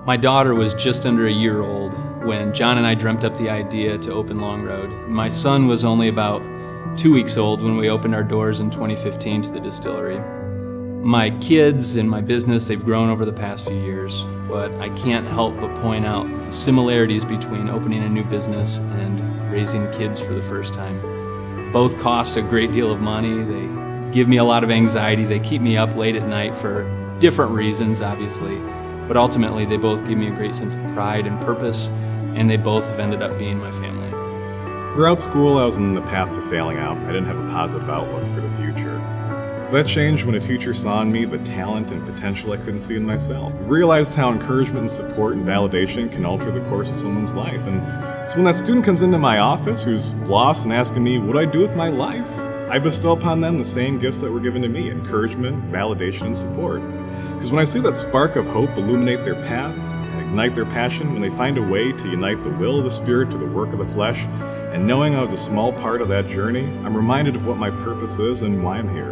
My daughter was just under a year old when John and I dreamt up the idea to open Long Road. My son was only about 2 weeks old when we opened our doors in 2015 to the distillery. My kids and my business, they've grown over the past few years, but I can't help but point out the similarities between opening a new business and raising kids for the first time. Both cost a great deal of money. They give me a lot of anxiety. They keep me up late at night for different reasons, obviously. But ultimately, they both give me a great sense of pride and purpose, and they both have ended up being my family. Throughout school, I was in the path to failing out. I didn't have a positive outlook for the future. That changed when a teacher saw in me the talent and potential I couldn't see in myself. I realized how encouragement and support and validation can alter the course of someone's life. And so when that student comes into my office who's lost and asking me what I do with my life, I bestow upon them the same gifts that were given to me: encouragement, validation, and support. Because when I see that spark of hope illuminate their path and ignite their passion, when they find a way to unite the will of the Spirit to the work of the flesh, and knowing I was a small part of that journey, I'm reminded of what my purpose is and why I'm here.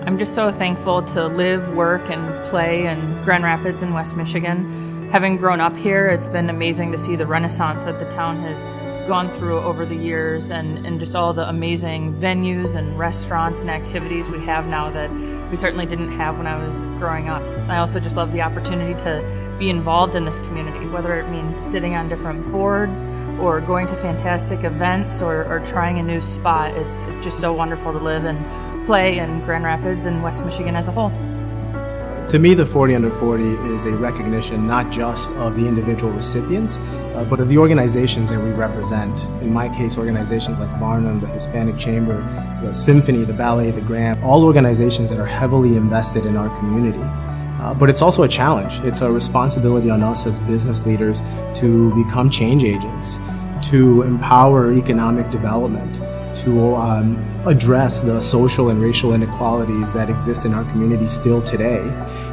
I'm just so thankful to live, work, and play in Grand Rapids in West Michigan. Having grown up here, it's been amazing to see the renaissance that the town has gone through over the years, and just all the amazing venues and restaurants and activities we have now that we certainly didn't have when I was growing up. I also just love the opportunity to be involved in this community, whether it means sitting on different boards or going to fantastic events or trying a new spot. It's just so wonderful to live and play in Grand Rapids and West Michigan as a whole. To me, the 40 Under 40 is a recognition not just of the individual recipients, but of the organizations that we represent. In my case, organizations like Varnum, the Hispanic Chamber, the Symphony, the Ballet, the Graham, all organizations that are heavily invested in our community. But it's also a challenge. It's a responsibility on us as business leaders to become change agents, to empower economic development, to address the social and racial inequalities that exist in our community still today,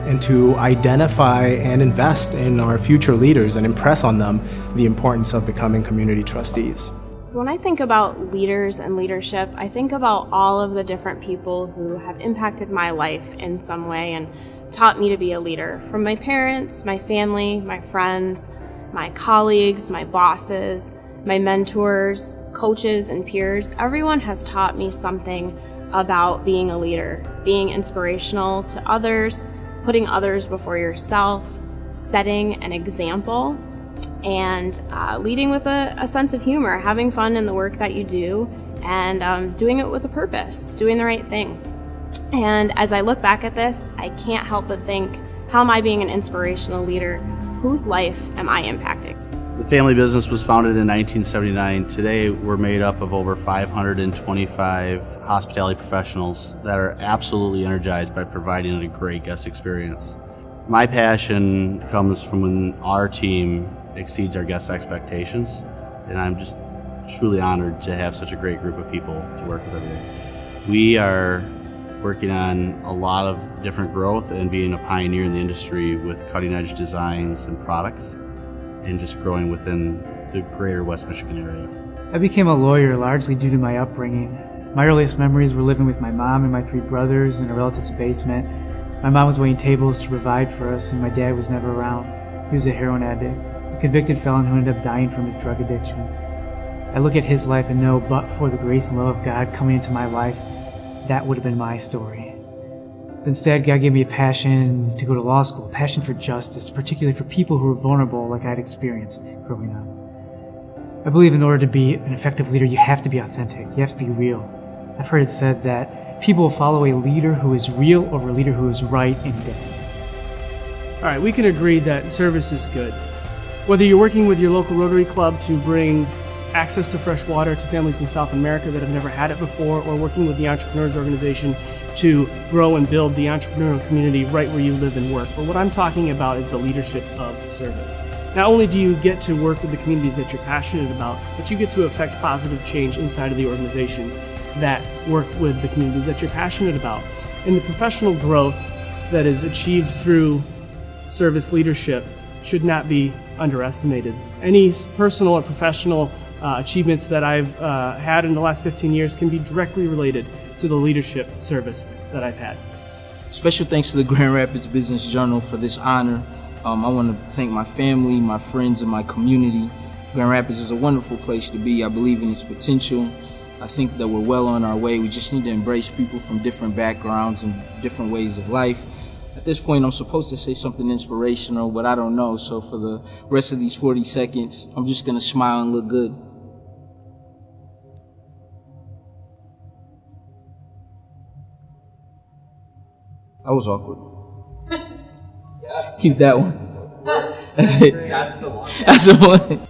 and to identify and invest in our future leaders and impress on them the importance of becoming community trustees. So when I think about leaders and leadership, I think about all of the different people who have impacted my life in some way and taught me to be a leader. From my parents, my family, my friends, my colleagues, my bosses, my mentors, coaches, and peers, everyone has taught me something about being a leader, being inspirational to others, putting others before yourself, setting an example, and leading with a sense of humor, having fun in the work that you do, and doing it with a purpose, doing the right thing. And as I look back at this, I can't help but think, how am I being an inspirational leader? Whose life am I impacting? The family business was founded in 1979. Today, we're made up of over 525 hospitality professionals that are absolutely energized by providing a great guest experience. My passion comes from when our team exceeds our guests' expectations, and I'm just truly honored to have such a great group of people to work with every day. We are working on a lot of different growth and being a pioneer in the industry with cutting-edge designs and products, and just growing within the greater West Michigan area. I became a lawyer largely due to my upbringing. My earliest memories were living with my mom and my 3 brothers in a relative's basement. My mom was waiting tables to provide for us, and my dad was never around. He was a heroin addict, a convicted felon who ended up dying from his drug addiction. I look at his life and know, but for the grace and love of God coming into my life, that would have been my story. Instead, God gave me a passion to go to law school, a passion for justice, particularly for people who were vulnerable like I'd experienced growing up. I believe in order to be an effective leader, you have to be authentic, you have to be real. I've heard it said that people will follow a leader who is real over a leader who is right and dead. All right, we can agree that service is good. Whether you're working with your local Rotary Club to bring access to fresh water to families in South America that have never had it before, or working with the Entrepreneurs Organization to grow and build the entrepreneurial community right where you live and work. But what I'm talking about is the leadership of service. Not only do you get to work with the communities that you're passionate about, but you get to affect positive change inside of the organizations that work with the communities that you're passionate about. And the professional growth that is achieved through service leadership should not be underestimated. Any personal or professional achievements that I've had in the last 15 years can be directly related to the leadership service that I've had. Special thanks to the Grand Rapids Business Journal for this honor. I want to thank my family, my friends, and my community. Grand Rapids is a wonderful place to be. I believe in its potential. I think that we're well on our way. We just need to embrace people from different backgrounds and different ways of life. At this point, I'm supposed to say something inspirational, but I don't know. So for the rest of these 40 seconds, I'm just going to smile and look good. That was awkward. Keep that one. That's it. That's the one. That's the one.